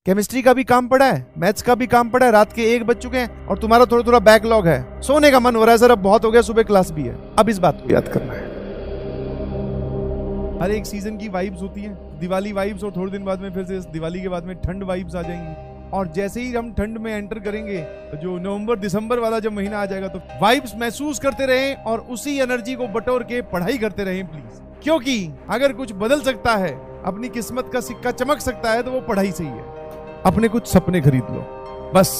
Chemistry का भी काम पड़ा है, मैथ्स का भी काम पड़ा है, रात के 1 बज चुके हैं और तुम्हारा थोड़ा थोड़ा बैकलॉग है, सोने का मन हो रहा है सर, अब बहुत हो गया, सुबह क्लास भी है। अब इस बात को याद करना है। हर एक सीजन की वाइब्स होती है, दिवाली वाइब्स, और थोड़े दिन बाद में फिर से दिवाली के बाद में ठंड वाइब्स आ जाएंगी। और जैसे ही हम ठंड में एंटर करेंगे तो जो नवंबर दिसंबर वाला जब महीना आ जाएगा तो वाइब्स महसूस करते रहें और उसी एनर्जी को बटोर के पढ़ाई करते रहें प्लीज, क्योंकि अगर कुछ बदल सकता है, अपनी किस्मत का सिक्का चमक सकता है तो वो पढ़ाई से ही है। अपने कुछ सपने खरीद लो बस,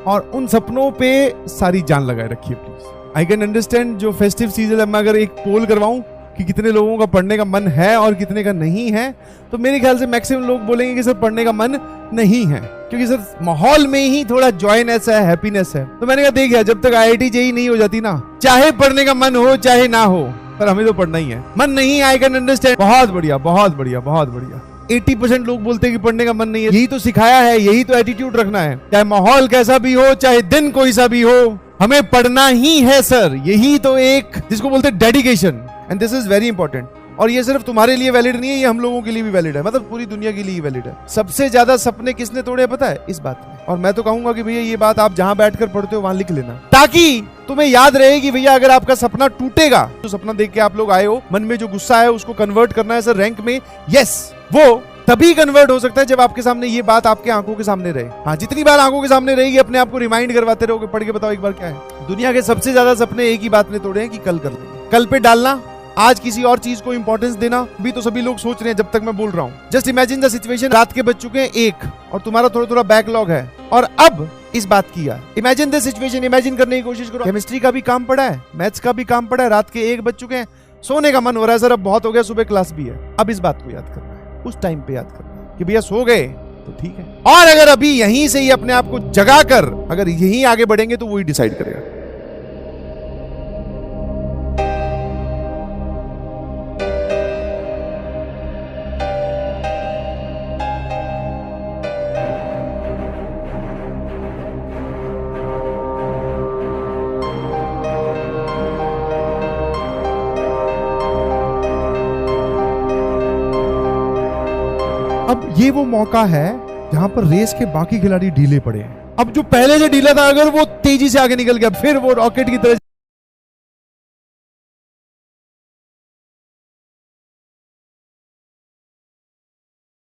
और उन सपनों पे सारी जान लगाए रखिए प्लीज। आई कैन अंडरस्टैंड जो फेस्टिव सीजन में अगर एक पोल करवाऊं कि कितने लोगों का पढ़ने का मन है और कितने का नहीं है, तो मेरे ख्याल से मैक्सिमम लोग बोलेंगे कि सर पढ़ने का मन नहीं है, क्योंकि सर माहौल में ही थोड़ा जॉयनेस है, हैप्पीनेस है। तो मैंने कहा देखिए, जब तक IIT JEE नहीं हो जाती ना, चाहे पढ़ने का मन हो चाहे ना हो, पर हमें तो पढ़ना ही है। मन नहीं, आई कैन अंडरस्टैंड, बहुत बढ़िया बहुत बढ़िया बहुत बढ़िया। 80% लोग बोलते हैं कि पढ़ने का मन नहीं है, यही तो सिखाया है, यही तो एटीट्यूड रखना है, चाहे माहौल कैसा भी हो, चाहे दिन कोई सा भी हो, हमें पढ़ना ही है सर। यही तो एक जिसको बोलते हैं dedication, and this is very important. और ये सिर्फ तुम्हारे लिए वैलिड नहीं है, ये हम लोगों के लिए भी वैलिड है, मतलब पूरी दुनिया के लिए वैलिड है। सबसे ज्यादा सपने किसने तोड़े पता है? इस बात में। और मैं तो कहूंगा कि भैया ये बात आप जहां बैठकर पढ़ते हो वहां लिख लेना, ताकि तुम्हें याद रहे कि भैया अगर आपका सपना टूटेगा, तो सपना देख के आप लोग आए हो, मन में जो गुस्सा है उसको कन्वर्ट करना है सर रैंक में, यस, वो तभी कन्वर्ट हो सकता है जब आपके सामने ये बात आपके आंखों के सामने रहे। हाँ, जितनी बार आंखों के सामने रहेगी, अपने आप को रिमाइंड करवाते रहोगे, पढ़ के बताओ एक बार क्या है। दुनिया के सबसे ज्यादा सपने एक ही बात ने तोड़े हैं कि कल कर लेंगे, कल पे डालना, आज किसी और चीज को इंपॉर्टेंस देना। भी तो सभी लोग सोच रहे हैं जब तक मैं बोल रहा हूँ। जस्ट इमेजिन द सिचुएशन, रात के बज चुके हैं 1 और तुम्हारा थोड़ा थोड़ा बैकलॉग है, और अब इस बात की यार, इमेजिन द सिचुएशन, इमेजिन करने की कोशिश करो। केमिस्ट्री का भी काम पड़ा है, मैथ्स का भी काम पड़ा है, रात के 1 बज चुके हैं, सोने का मन हो रहा है सर, अब बहुत हो गया, सुबह क्लास भी है। अब इस बात को याद करना है, उस टाइम पे याद करना है कि भैया सो गए तो ठीक है, और अगर अभी यहीं से ही अपने आप को जगा कर अगर यहीं आगे बढ़ेंगे तो वही डिसाइड करेगा। अब ये वो मौका है जहां पर रेस के बाकी खिलाड़ी ढीले पड़े हैं। अब जो पहले से ढीला था, अगर वो तेजी से आगे निकल गया, फिर वो रॉकेट की तरह